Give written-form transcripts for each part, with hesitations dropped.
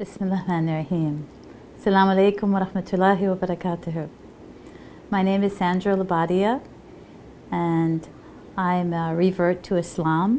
Bismillahirrahmanirrahim. Assalamu alaikum wa rahmatullahi wa barakatuh. My name is Sandra Labadia and I'm a revert to Islam.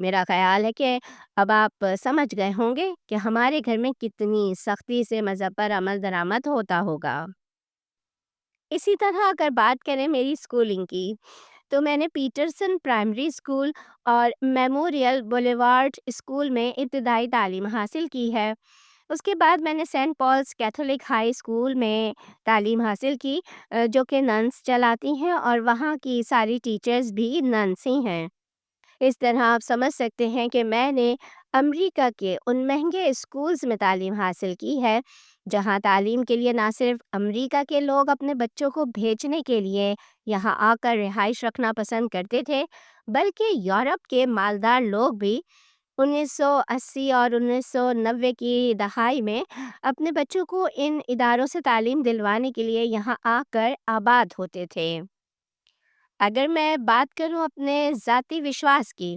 میرا خیال ہے کہ اب آپ سمجھ گئے ہوں گے کہ ہمارے گھر میں کتنی سختی سے مذہب پر عمل درآمد ہوتا ہوگا۔ اسی طرح اگر بات کریں میری اسکولنگ کی، تو میں نے پیٹرسن پرائمری اسکول اور میموریل بولیوارڈ اسکول میں ابتدائی تعلیم حاصل کی ہے۔ اس کے بعد میں نے سینٹ پالس کیتھولک ہائی اسکول میں تعلیم حاصل کی، جو کہ ننس چلاتی ہیں، اور وہاں کی ساری ٹیچرز بھی ننس ہی ہیں۔ اس طرح آپ سمجھ سکتے ہیں کہ میں نے امریکہ کے ان مہنگے اسکولز میں تعلیم حاصل کی ہے، جہاں تعلیم کے لیے نہ صرف امریکہ کے لوگ اپنے بچوں کو بھیجنے کے لیے یہاں آ کر رہائش رکھنا پسند کرتے تھے، بلکہ یورپ کے مالدار لوگ بھی 1980 اور 1990 کی دہائی میں اپنے بچوں کو ان اداروں سے تعلیم دلوانے کے لیے یہاں آ کر آباد ہوتے تھے۔ اگر میں بات کروں اپنے ذاتی وشواس کی،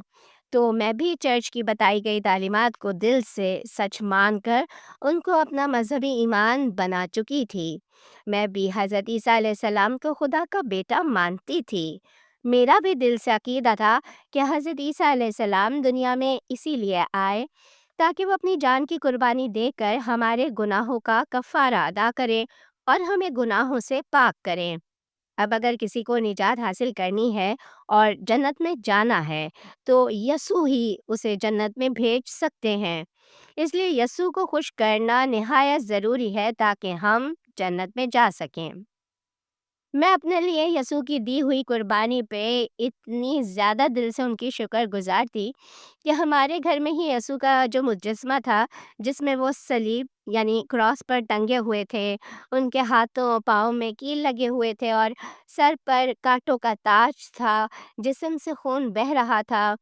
تو میں بھی چرچ کی بتائی گئی تعلیمات کو دل سے سچ مان کر ان کو اپنا مذہبی ایمان بنا چکی تھی۔ میں بھی حضرت عیسیٰ علیہ السلام کو خدا کا بیٹا مانتی تھی۔ میرا بھی دل سے عقیدہ تھا کہ حضرت عیسیٰ علیہ السلام دنیا میں اسی لیے آئے تاکہ وہ اپنی جان کی قربانی دے کر ہمارے گناہوں کا کفارہ ادا کریں اور ہمیں گناہوں سے پاک کریں۔ اب اگر کسی کو نجات حاصل کرنی ہے اور جنت میں جانا ہے، تو یسوع ہی اسے جنت میں بھیج سکتے ہیں۔ اس لیے یسوع کو خوش کرنا نہایت ضروری ہے تاکہ ہم جنت میں جا سکیں۔ میں اپنے لیے یسوع کی دی ہوئی قربانی پہ اتنی زیادہ دل سے ان کی شکر گزار تھی کہ ہمارے گھر میں ہی یسوع کا جو مجسمہ تھا، جس میں وہ صلیب یعنی کراس پر ٹنگے ہوئے تھے، ان کے ہاتھوں پاؤں میں کیل لگے ہوئے تھے اور سر پر کانٹوں کا تاج تھا، جسم سے خون بہہ رہا تھا،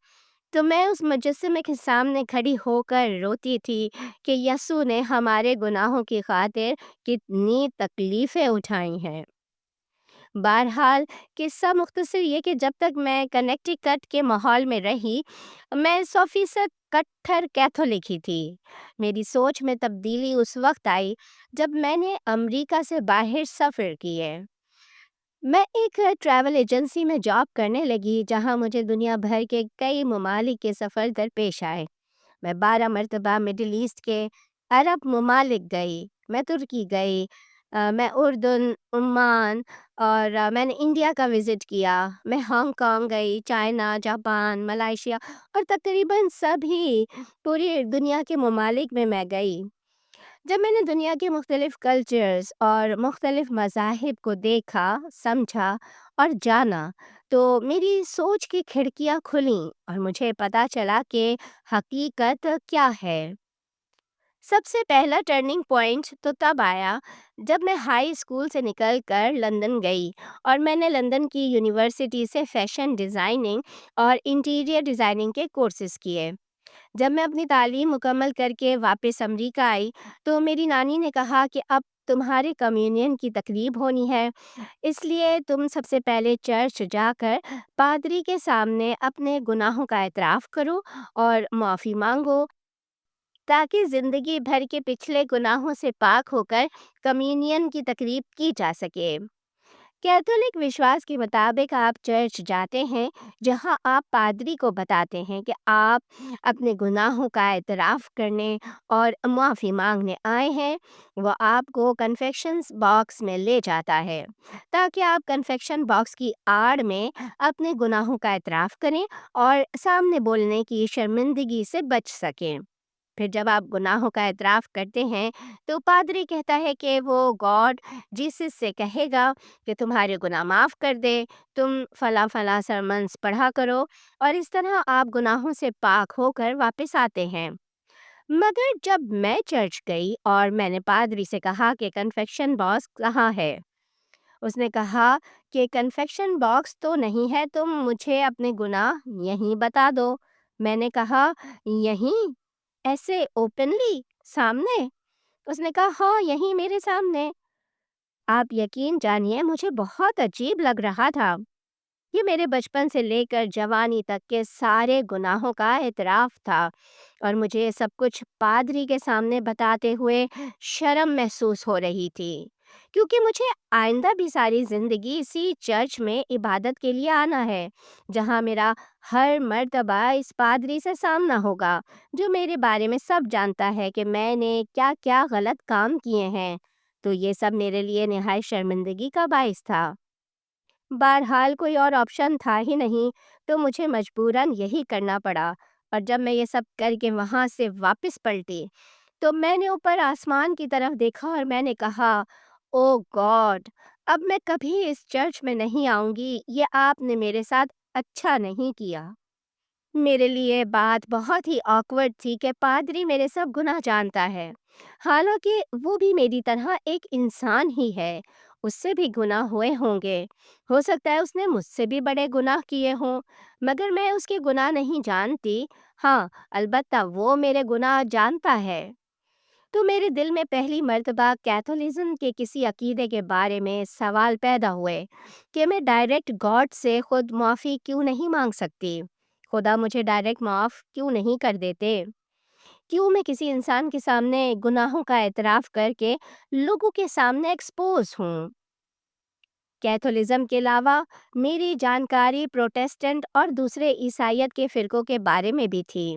تو میں اس مجسمے کے سامنے کھڑی ہو کر روتی تھی کہ یسوع نے ہمارے گناہوں کی خاطر کتنی تکلیفیں اٹھائی ہیں۔ بہرحال قصہ مختصر یہ کہ جب تک میں کنیکٹیکٹ کے ماحول میں رہی، میں 100% کٹھر کیتھولک ہی تھی۔ میری سوچ میں تبدیلی اس وقت آئی جب میں نے امریکہ سے باہر سفر کیے۔ میں ایک ٹریول ایجنسی میں جاب کرنے لگی، جہاں مجھے دنیا بھر کے کئی ممالک کے سفر درپیش آئے۔ میں 12 مرتبہ مڈل ایسٹ کے عرب ممالک گئی، میں ترکی گئی، میں اردن، عمان، اور میں نے انڈیا کا وزٹ کیا۔ میں ہانگ کانگ گئی، چائنا، جاپان، ملائیشیا اور تقریباً سبھی پوری دنیا کے ممالک میں گئی۔ جب میں نے دنیا کے مختلف کلچرز اور مختلف مذاہب کو دیکھا، سمجھا اور جانا، تو میری سوچ کی کھڑکیاں کھلیں اور مجھے پتہ چلا کہ حقیقت کیا ہے۔ سب سے پہلا ٹرننگ پوائنٹ تو تب آیا جب میں ہائی اسکول سے نکل کر لندن گئی اور میں نے لندن کی یونیورسٹی سے فیشن ڈیزائننگ اور انٹیریئر ڈیزائننگ کے کورسز کیے۔ جب میں اپنی تعلیم مکمل کر کے واپس امریکہ آئی، تو میری نانی نے کہا کہ اب تمہارے کمیونین کی تقریب ہونی ہے، اس لیے تم سب سے پہلے چرچ جا کر پادری کے سامنے اپنے گناہوں کا اعتراف کرو اور معافی مانگو، تاکہ زندگی بھر کے پچھلے گناہوں سے پاک ہو کر کمیونین کی تقریب کی جا سکے۔ کیتھولک وشواس کے مطابق آپ چرچ جاتے ہیں، جہاں آپ پادری کو بتاتے ہیں کہ آپ اپنے گناہوں کا اعتراف کرنے اور معافی مانگنے آئے ہیں۔ وہ آپ کو کنفیکشنز باکس میں لے جاتا ہے تاکہ آپ کنفیکشن باکس کی آڑ میں اپنے گناہوں کا اعتراف کریں اور سامنے بولنے کی شرمندگی سے بچ سکیں۔ پھر جب آپ گناہوں کا اعتراف کرتے ہیں، تو پادری کہتا ہے کہ وہ گاڈ جیسس سے کہے گا کہ تمہارے گناہ معاف کر دے، تم فلاں فلاں سرمنز پڑھا کرو، اور اس طرح آپ گناہوں سے پاک ہو کر واپس آتے ہیں۔ مگر جب میں چرچ گئی اور میں نے پادری سے کہا کہ کنفیکشن باکس کہاں ہے، اس نے کہا کہ کنفیکشن باکس تو نہیں ہے، تم مجھے اپنے گناہ یہیں بتا دو۔ میں نے کہا، یہیں؟ ایسے اوپنلی سامنے؟ اس نے کہا، ہاں، یہیں میرے سامنے۔ آپ یقین جانیے مجھے بہت عجیب لگ رہا تھا۔ یہ میرے بچپن سے لے کر جوانی تک کے سارے گناہوں کا اعتراف تھا، اور مجھے یہ سب کچھ پادری کے سامنے بتاتے ہوئے شرم محسوس ہو رہی تھی، کیونکہ مجھے آئندہ بھی ساری زندگی اسی چرچ میں عبادت کے لیے آنا ہے، جہاں میرا ہر مرتبہ اس پادری سے سامنا ہوگا جو میرے بارے میں سب جانتا ہے کہ میں نے کیا کیا غلط کام کیے ہیں، تو یہ سب میرے لیے نہایت شرمندگی کا باعث تھا۔ بہرحال کوئی اور آپشن تھا ہی نہیں، تو مجھے مجبوراً یہی کرنا پڑا، اور جب میں یہ سب کر کے وہاں سے واپس پلٹی تو میں نے اوپر آسمان کی طرف دیکھا اور میں نے کہا، او گاڈ، اب میں کبھی اس چرچ میں نہیں آؤں گی، یہ آپ نے میرے ساتھ اچھا نہیں کیا۔ میرے لیے بات بہت ہی آکورڈ تھی کہ پادری میرے سب گناہ جانتا ہے، حالانکہ وہ بھی میری طرح ایک انسان ہی ہے، اس سے بھی گناہ ہوئے ہوں گے، ہو سکتا ہے اس نے مجھ سے بھی بڑے گناہ کیے ہوں، مگر میں اس کے گناہ نہیں جانتی۔ ہاں، البتہ وہ میرے گناہ جانتا ہے۔ تو میرے دل میں پہلی مرتبہ کیتھولزم کے کسی عقیدے کے بارے میں سوال پیدا ہوئے کہ میں ڈائریکٹ گاڈ سے خود معافی کیوں نہیں مانگ سکتی؟ خدا مجھے ڈائریکٹ معاف کیوں نہیں کر دیتے؟ کیوں میں کسی انسان کے سامنے گناہوں کا اعتراف کر کے لوگوں کے سامنے ایکسپوز ہوں؟ کیتھولزم کے علاوہ میری جانکاری پروٹیسٹنٹ اور دوسرے عیسائیت کے فرقوں کے بارے میں بھی تھی۔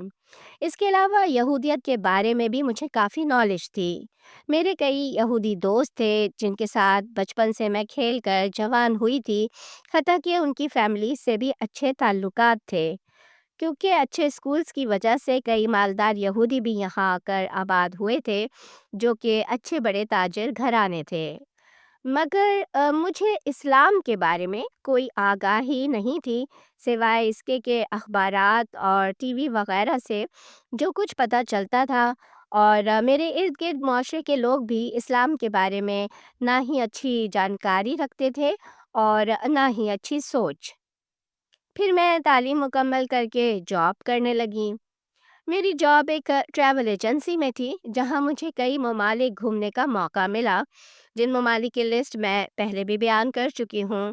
اس کے علاوہ یہودیت کے بارے میں بھی مجھے کافی نالج تھی۔ میرے کئی یہودی دوست تھے جن کے ساتھ بچپن سے میں کھیل کر جوان ہوئی تھی، حتیٰ کہ ان کی فیملی سے بھی اچھے تعلقات تھے، کیونکہ اچھے اسکولز کی وجہ سے کئی مالدار یہودی بھی یہاں آ کر آباد ہوئے تھے جو کہ اچھے بڑے تاجر گھرانے تھے۔ مگر مجھے اسلام کے بارے میں کوئی آگاہی نہیں تھی، سوائے اس کے کہ اخبارات اور ٹی وی وغیرہ سے جو کچھ پتہ چلتا تھا، اور میرے ارد گرد معاشرے کے لوگ بھی اسلام کے بارے میں نہ ہی اچھی جانکاری رکھتے تھے اور نہ ہی اچھی سوچ۔ پھر میں تعلیم مکمل کر کے جاب کرنے لگی۔ میری جاب ایک ٹریول ایجنسی میں تھی جہاں مجھے کئی ممالک گھومنے کا موقع ملا، جن ممالک کی لسٹ میں پہلے بھی بیان کر چکی ہوں۔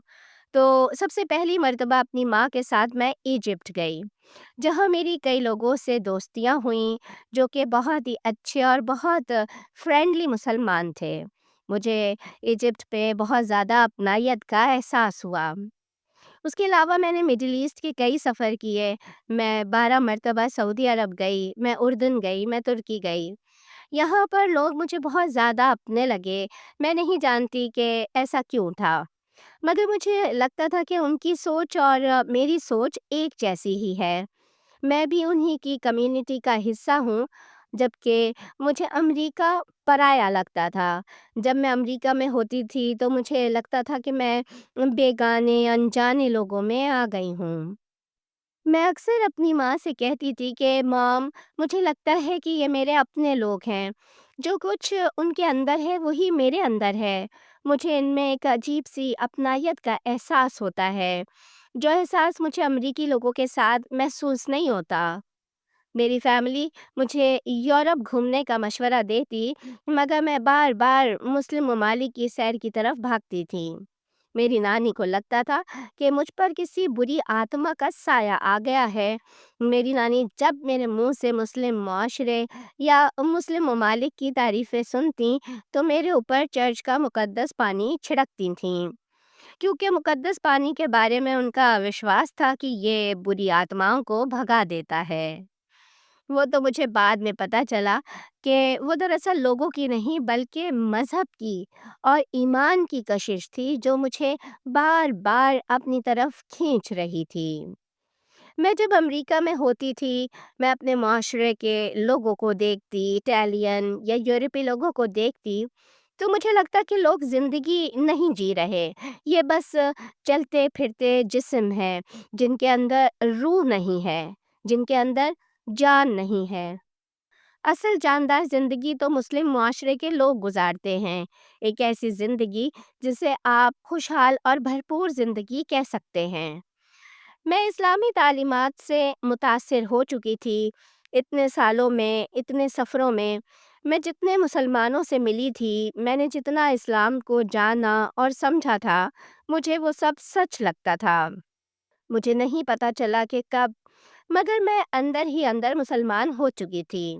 تو سب سے پہلی مرتبہ اپنی ماں کے ساتھ میں ایجپٹ گئی، جہاں میری کئی لوگوں سے دوستیاں ہوئیں جو کہ بہت ہی اچھے اور بہت فرینڈلی مسلمان تھے۔ مجھے ایجپٹ پہ بہت زیادہ اپنائیت کا احساس ہوا۔ اس کے علاوہ میں نے مڈل ایسٹ کے کئی سفر کیے۔ میں 12 مرتبہ سعودی عرب گئی، میں اردن گئی، میں ترکی گئی۔ یہاں پر لوگ مجھے بہت زیادہ اپنے لگے۔ میں نہیں جانتی کہ ایسا کیوں تھا، مگر مجھے لگتا تھا کہ ان کی سوچ اور میری سوچ ایک جیسی ہی ہے۔ میں بھی انہی کی کمیونٹی کا حصہ ہوں، جبکہ مجھے امریکہ پرایا لگتا تھا۔ جب میں امریکہ میں ہوتی تھی تو مجھے لگتا تھا کہ میں بیگانے انجانے لوگوں میں آ گئی ہوں۔ میں اکثر اپنی ماں سے کہتی تھی کہ مام، مجھے لگتا ہے کہ یہ میرے اپنے لوگ ہیں، جو کچھ ان کے اندر ہے وہی میرے اندر ہے۔ مجھے ان میں ایک عجیب سی اپنائیت کا احساس ہوتا ہے، جو احساس مجھے امریکی لوگوں کے ساتھ محسوس نہیں ہوتا۔ میری فیملی مجھے یورپ گھومنے کا مشورہ دیتی، مگر میں بار بار مسلم ممالک کی سیر کی طرف بھاگتی تھی۔ میری نانی کو لگتا تھا کہ مجھ پر کسی بری آتما کا سایہ آ گیا ہے۔ میری نانی جب میرے منہ سے مسلم معاشرے یا مسلم ممالک کی تعریفیں سنتی تو میرے اوپر چرچ کا مقدس پانی چھڑکتی تھیں، کیونکہ مقدس پانی کے بارے میں ان کا وشواس تھا کہ یہ بری آتماؤں کو بھگا دیتا ہے۔ وہ تو مجھے بعد میں پتہ چلا کہ وہ دراصل لوگوں کی نہیں بلکہ مذہب کی اور ایمان کی کشش تھی جو مجھے بار بار اپنی طرف کھینچ رہی تھی۔ میں جب امریکہ میں ہوتی تھی، میں اپنے معاشرے کے لوگوں کو دیکھتی، اٹالین یا یورپی لوگوں کو دیکھتی، تو مجھے لگتا کہ لوگ زندگی نہیں جی رہے، یہ بس چلتے پھرتے جسم ہیں جن کے اندر روح نہیں ہے، جن کے اندر جان نہیں ہے۔ اصل جاندار زندگی تو مسلم معاشرے کے لوگ گزارتے ہیں، ایک ایسی زندگی جسے آپ خوشحال اور بھرپور زندگی کہہ سکتے ہیں۔ میں اسلامی تعلیمات سے متاثر ہو چکی تھی۔ اتنے سالوں میں، اتنے سفروں میں جتنے مسلمانوں سے ملی تھی، میں نے جتنا اسلام کو جانا اور سمجھا تھا، مجھے وہ سب سچ لگتا تھا۔ مجھے نہیں پتہ چلا کہ کب، مگر میں اندر ہی اندر مسلمان ہو چکی تھی۔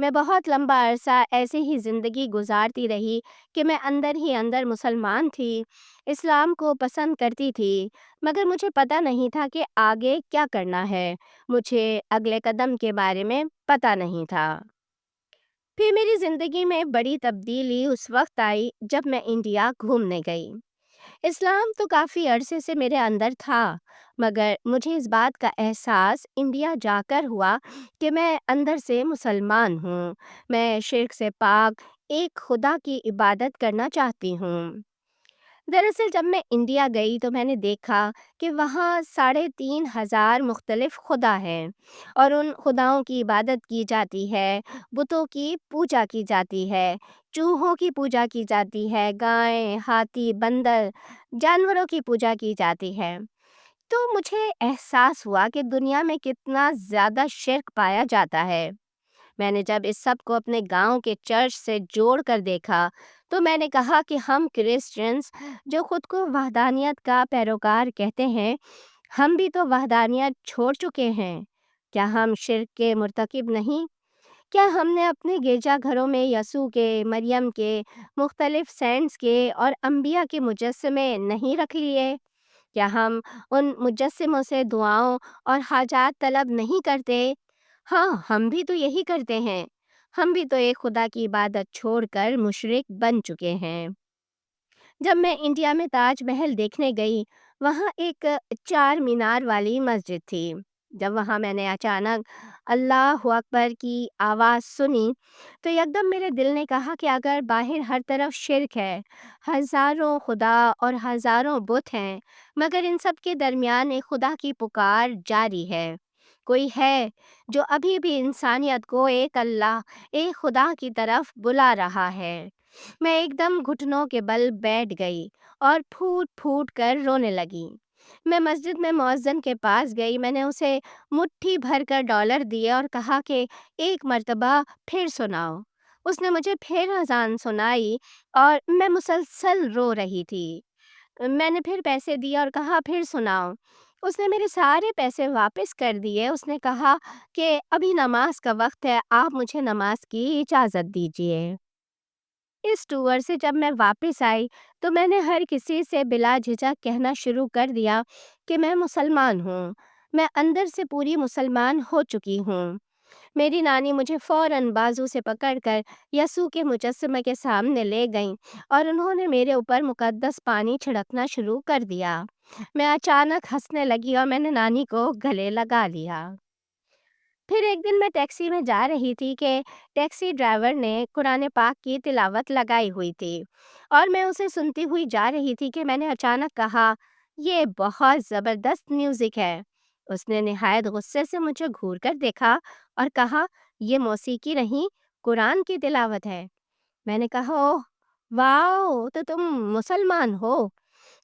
میں بہت لمبا عرصہ ایسے ہی زندگی گزارتی رہی کہ میں اندر ہی اندر مسلمان تھی، اسلام کو پسند کرتی تھی، مگر مجھے پتہ نہیں تھا کہ آگے کیا کرنا ہے، مجھے اگلے قدم کے بارے میں پتہ نہیں تھا۔ پھر میری زندگی میں بڑی تبدیلی اس وقت آئی جب میں انڈیا گھومنے گئی۔ اسلام تو کافی عرصے سے میرے اندر تھا، مگر مجھے اس بات کا احساس انڈیا جا کر ہوا کہ میں اندر سے مسلمان ہوں، میں شرک سے پاک ایک خدا کی عبادت کرنا چاہتی ہوں۔ دراصل جب میں انڈیا گئی تو میں نے دیکھا کہ وہاں 3,500 مختلف خدا ہیں اور ان خداؤں کی عبادت کی جاتی ہے، بتوں کی پوجا کی جاتی ہے، چوہوں کی پوجا کی جاتی ہے، گائیں، ہاتھی، بندر، جانوروں کی پوجا کی جاتی ہے۔ تو مجھے احساس ہوا کہ دنیا میں کتنا زیادہ شرک پایا جاتا ہے۔ میں نے جب اس سب کو اپنے گاؤں کے چرچ سے جوڑ کر دیکھا تو میں نے کہا کہ ہم کرسچنز جو خود کو وحدانیت کا پیروکار کہتے ہیں، ہم بھی تو وحدانیت چھوڑ چکے ہیں۔ کیا ہم شرک کے مرتکب نہیں؟ کیا ہم نے اپنے گرجا گھروں میں یسوع کے، مریم کے، مختلف سینٹس کے اور انبیاء کے مجسمے نہیں رکھ لیے؟ کیا ہم ان مجسموں سے دعاؤں اور حاجات طلب نہیں کرتے؟ ہاں، ہم بھی تو یہی کرتے ہیں۔ ہم بھی تو ایک خدا کی عبادت چھوڑ کر مشرک بن چکے ہیں۔ جب میں انڈیا میں تاج محل دیکھنے گئی، وہاں ایک 4 مینار والی مسجد تھی۔ جب وہاں میں نے اچانک اللہ اکبر کی آواز سنی تو یکدم میرے دل نے کہا کہ اگر باہر ہر طرف شرک ہے، ہزاروں خدا اور ہزاروں بت ہیں، مگر ان سب کے درمیان ایک خدا کی پکار جاری ہے، کوئی ہے جو ابھی بھی انسانیت کو ایک اللہ، ایک خدا کی طرف بلا رہا ہے۔ میں ایک دم گھٹنوں کے بل بیٹھ گئی اور پھوٹ پھوٹ کر رونے لگی۔ میں مسجد میں مؤذن کے پاس گئی، میں نے اسے مٹھی بھر کر ڈالر دیے اور کہا کہ ایک مرتبہ پھر سناؤ۔ اس نے مجھے پھر اذان سنائی اور میں مسلسل رو رہی تھی۔ میں نے پھر پیسے دیے اور کہا پھر سناؤ۔ اس نے میرے سارے پیسے واپس کر دیے۔ اس نے کہا کہ ابھی نماز کا وقت ہے، آپ مجھے نماز کی اجازت دیجیے۔ اس ٹور سے جب میں واپس آئی تو میں نے ہر کسی سے بلا جھجک کہنا شروع کر دیا کہ میں مسلمان ہوں، میں اندر سے پوری مسلمان ہو چکی ہوں۔ میری نانی مجھے فوراً بازو سے پکڑ کر یسوع کے مجسمے کے سامنے لے گئیں اور انہوں نے میرے اوپر مقدس پانی چھڑکنا شروع کر دیا۔ میں اچانک ہنسنے لگی اور میں نے نانی کو گلے لگا لیا۔ پھر ایک دن میں ٹیکسی میں جا رہی تھی کہ ٹیکسی ڈرائیور نے قرآن پاک کی تلاوت لگائی ہوئی تھی اور میں اسے سنتی ہوئی جا رہی تھی کہ میں نے اچانک کہا، یہ بہت زبردست میوزک ہے۔ اس نے نہایت غصے سے مجھے گھور کر دیکھا اور کہا، یہ موسیقی نہیں، قرآن کی تلاوت ہے۔ میں نے کہا، اوہ واؤ، تو تم مسلمان ہو؟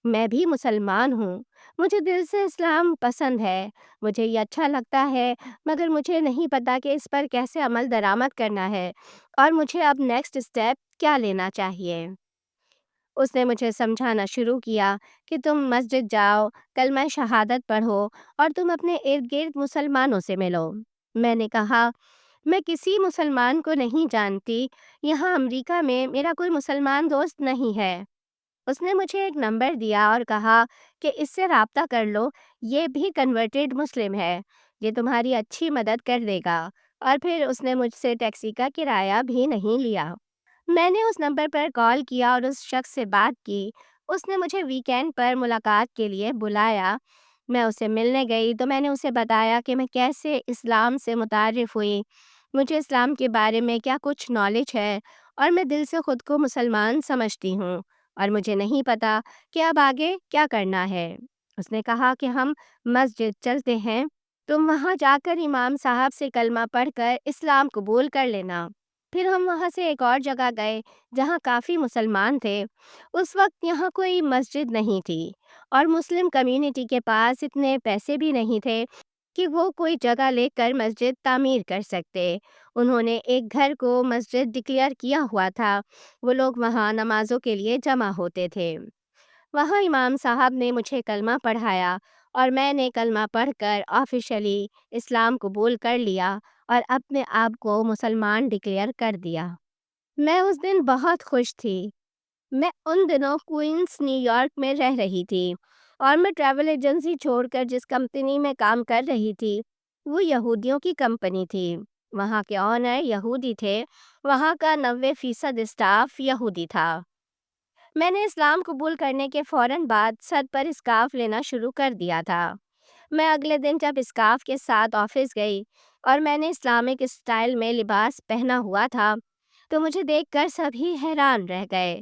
میں بھی مسلمان ہوں، مجھے دل سے اسلام پسند ہے، مجھے یہ اچھا لگتا ہے، مگر مجھے نہیں پتا کہ اس پر کیسے عمل درآمد کرنا ہے اور مجھے اب نیکسٹ اسٹیپ کیا لینا چاہیے۔ اس نے مجھے سمجھانا شروع کیا کہ تم مسجد جاؤ، کلمہ شہادت پڑھو اور تم اپنے ارد گرد مسلمانوں سے ملو۔ میں نے کہا، میں کسی مسلمان کو نہیں جانتی، یہاں امریکہ میں میرا کوئی مسلمان دوست نہیں ہے۔ اس نے مجھے ایک نمبر دیا اور کہا کہ اس سے رابطہ کر لو، یہ بھی کنورٹڈ مسلم ہے، یہ تمہاری اچھی مدد کر دے گا، اور پھر اس نے مجھ سے ٹیکسی کا کرایہ بھی نہیں لیا۔ میں نے اس نمبر پر کال کیا اور اس شخص سے بات کی۔ اس نے مجھے ویکینڈ پر ملاقات کے لیے بلایا۔ میں اسے ملنے گئی تو میں نے اسے بتایا کہ میں کیسے اسلام سے متعارف ہوئی، مجھے اسلام کے بارے میں کیا کچھ نالج ہے اور میں دل سے خود کو مسلمان سمجھتی ہوں اور مجھے نہیں پتا کہ اب آگے کیا کرنا ہے۔ اس نے کہا کہ ہم مسجد چلتے ہیں، تم وہاں جا کر امام صاحب سے کلمہ پڑھ کر اسلام قبول کر لینا۔ پھر ہم وہاں سے ایک اور جگہ گئے جہاں کافی مسلمان تھے۔ اس وقت یہاں کوئی مسجد نہیں تھی اور مسلم کمیونٹی کے پاس اتنے پیسے بھی نہیں تھے کہ وہ کوئی جگہ لے کر مسجد تعمیر کر سکتے۔ انہوں نے ایک گھر کو مسجد ڈکلیئر کیا ہوا تھا، وہ لوگ وہاں نمازوں کے لیے جمع ہوتے تھے۔ وہاں امام صاحب نے مجھے کلمہ پڑھایا اور میں نے کلمہ پڑھ کر آفیشلی اسلام قبول کر لیا اور اپنے آپ کو مسلمان ڈکلیئر کر دیا۔ میں اس دن بہت خوش تھی۔ میں ان دنوں کوئنس نیو یارک میں رہ رہی تھی اور میں ٹریول ایجنسی چھوڑ کر جس کمپنی میں کام کر رہی تھی وہ یہودیوں کی کمپنی تھی۔ وہاں کے آنر یہودی تھے، وہاں کا 90% اسٹاف یہودی تھا۔ میں نے اسلام قبول کرنے کے فوراً بعد سر پر اسکارف لینا شروع کر دیا تھا۔ میں اگلے دن جب اسکارف کے ساتھ آفس گئی اور میں نے اسلامک اسٹائل میں لباس پہنا ہوا تھا تو مجھے دیکھ کر سبھی حیران رہ گئے،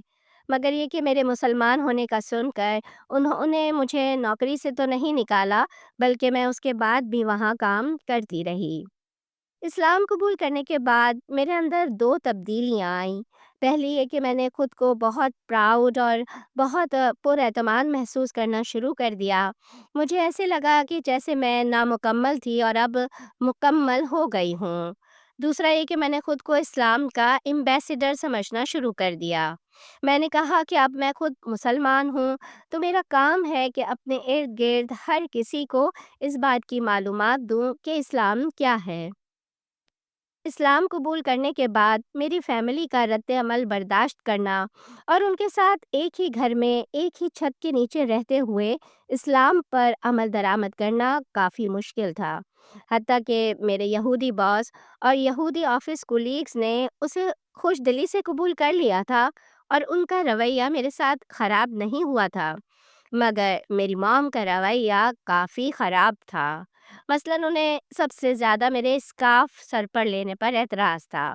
مگر یہ کہ میرے مسلمان ہونے کا سن کر انہوں نے مجھے نوکری سے تو نہیں نکالا، بلکہ میں اس کے بعد بھی وہاں کام کرتی رہی۔ اسلام قبول کرنے کے بعد میرے اندر 2 تبدیلیاں آئیں۔ پہلی یہ کہ میں نے خود کو بہت پراؤڈ اور بہت پر اعتماد محسوس کرنا شروع کر دیا۔ مجھے ایسے لگا کہ جیسے میں نامکمل تھی اور اب مکمل ہو گئی ہوں۔ دوسرا یہ کہ میں نے خود کو اسلام کا ایمبیسیڈر سمجھنا شروع کر دیا۔ میں نے کہا کہ اب میں خود مسلمان ہوں تو میرا کام ہے کہ اپنے ارد گرد ہر کسی کو اس بات کی معلومات دوں کہ اسلام کیا ہے۔ اسلام قبول کرنے کے بعد میری فیملی کا رد عمل برداشت کرنا اور ان کے ساتھ ایک ہی گھر میں ایک ہی چھت کے نیچے رہتے ہوئے اسلام پر عمل درآمد کرنا کافی مشکل تھا۔ حتیٰ کہ میرے یہودی باس اور یہودی آفس کولیگز نے اسے خوش دلی سے قبول کر لیا تھا اور ان کا رویہ میرے ساتھ خراب نہیں ہوا تھا، مگر میری مام کا رویہ کافی خراب تھا۔ مثلاً انہیں سب سے زیادہ میرے اسکارف سر پر لینے پر اعتراض تھا۔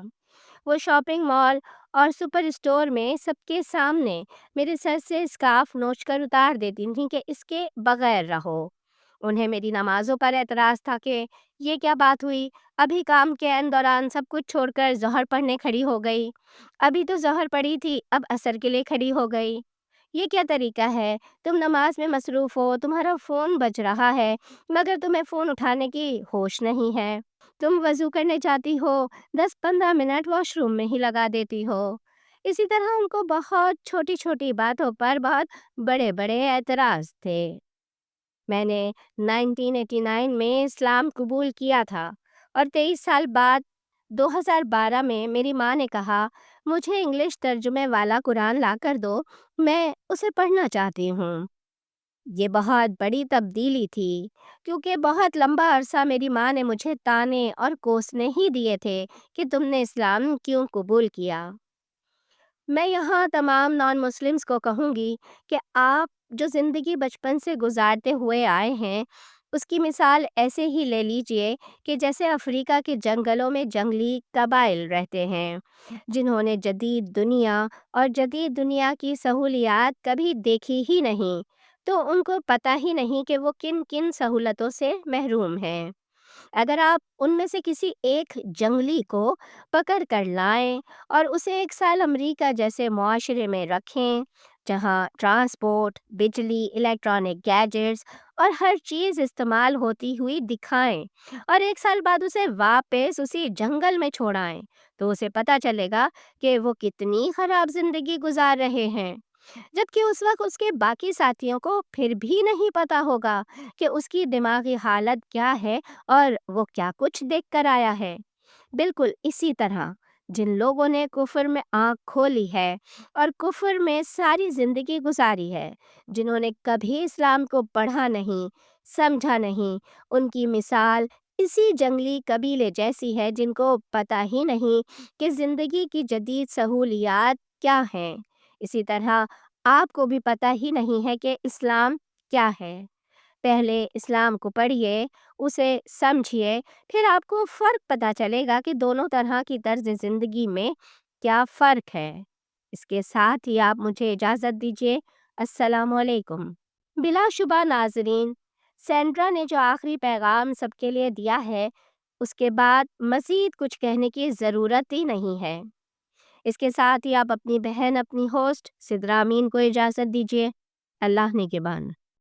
وہ شاپنگ مال اور سپر اسٹور میں سب کے سامنے میرے سر سے اسکارف نوچ کر اتار دیتی تھیں کہ اس کے بغیر رہو۔ انہیں میری نمازوں پر اعتراض تھا کہ یہ کیا بات ہوئی، ابھی کام کے عین دوران سب کچھ چھوڑ کر ظہر پڑھنے کھڑی ہو گئی، ابھی تو ظہر پڑھی تھی اب عصر کے لیے کھڑی ہو گئی، یہ کیا طریقہ ہے، تم نماز میں مصروف ہو، تمہارا فون بج رہا ہے مگر تمہیں فون اٹھانے کی ہوش نہیں ہے، تم وضو کرنے جاتی ہو 10-15 منٹ واش روم میں ہی لگا دیتی ہو۔ اسی طرح ان کو بہت چھوٹی چھوٹی باتوں پر بہت بڑے بڑے اعتراض تھے۔ میں نے 1989 میں اسلام قبول کیا تھا اور 23 سال بعد 2012 میں میری ماں نے کہا مجھے انگلش ترجمے والا قرآن لا کر دو، میں اسے پڑھنا چاہتی ہوں۔ یہ بہت بڑی تبدیلی تھی کیونکہ بہت لمبا عرصہ میری ماں نے مجھے تانے اور کوسنے ہی دیے تھے کہ تم نے اسلام کیوں قبول کیا۔ میں یہاں تمام نان مسلمز کو کہوں گی کہ آپ جو زندگی بچپن سے گزارتے ہوئے آئے ہیں اس کی مثال ایسے ہی لے لیجئے کہ جیسے افریقہ کے جنگلوں میں جنگلی قبائل رہتے ہیں جنہوں نے جدید دنیا اور جدید دنیا کی سہولیات کبھی دیکھی ہی نہیں، تو ان کو پتہ ہی نہیں کہ وہ کن کن سہولتوں سے محروم ہیں۔ اگر آپ ان میں سے کسی ایک جنگلی کو پکڑ کر لائیں اور اسے 1 سال امریکہ جیسے معاشرے میں رکھیں جہاں ٹرانسپورٹ، بجلی، الیکٹرانک گیجٹس اور ہر چیز استعمال ہوتی ہوئی دکھائیں اور 1 سال بعد اسے واپس اسی جنگل میں چھوڑائیں تو اسے پتہ چلے گا کہ وہ کتنی خراب زندگی گزار رہے ہیں، جبکہ اس وقت اس کے باقی ساتھیوں کو پھر بھی نہیں پتہ ہوگا کہ اس کی دماغی حالت کیا ہے اور وہ کیا کچھ دیکھ کر آیا ہے۔ بالکل اسی طرح جن لوگوں نے کفر میں آنکھ کھولی ہے اور کفر میں ساری زندگی گزاری ہے، جنہوں نے کبھی اسلام کو پڑھا نہیں، سمجھا نہیں، ان کی مثال اسی جنگلی قبیلے جیسی ہے جن کو پتہ ہی نہیں کہ زندگی کی جدید سہولیات کیا ہیں۔ اسی طرح آپ کو بھی پتہ ہی نہیں ہے کہ اسلام کیا ہے۔ پہلے اسلام کو پڑھیے، اسے سمجھیے، پھر آپ کو فرق پتہ چلے گا کہ دونوں طرح کی طرز زندگی میں کیا فرق ہے۔ اس کے ساتھ ہی آپ مجھے اجازت دیجیے۔ السلام علیکم۔ بلا شبہ ناظرین، سینڈرا نے جو آخری پیغام سب کے لیے دیا ہے اس کے بعد مزید کچھ کہنے کی ضرورت ہی نہیں ہے۔ اس کے ساتھ ہی آپ اپنی بہن، اپنی ہوسٹ سدرا امین کو اجازت دیجیے۔ اللہ نگہبان۔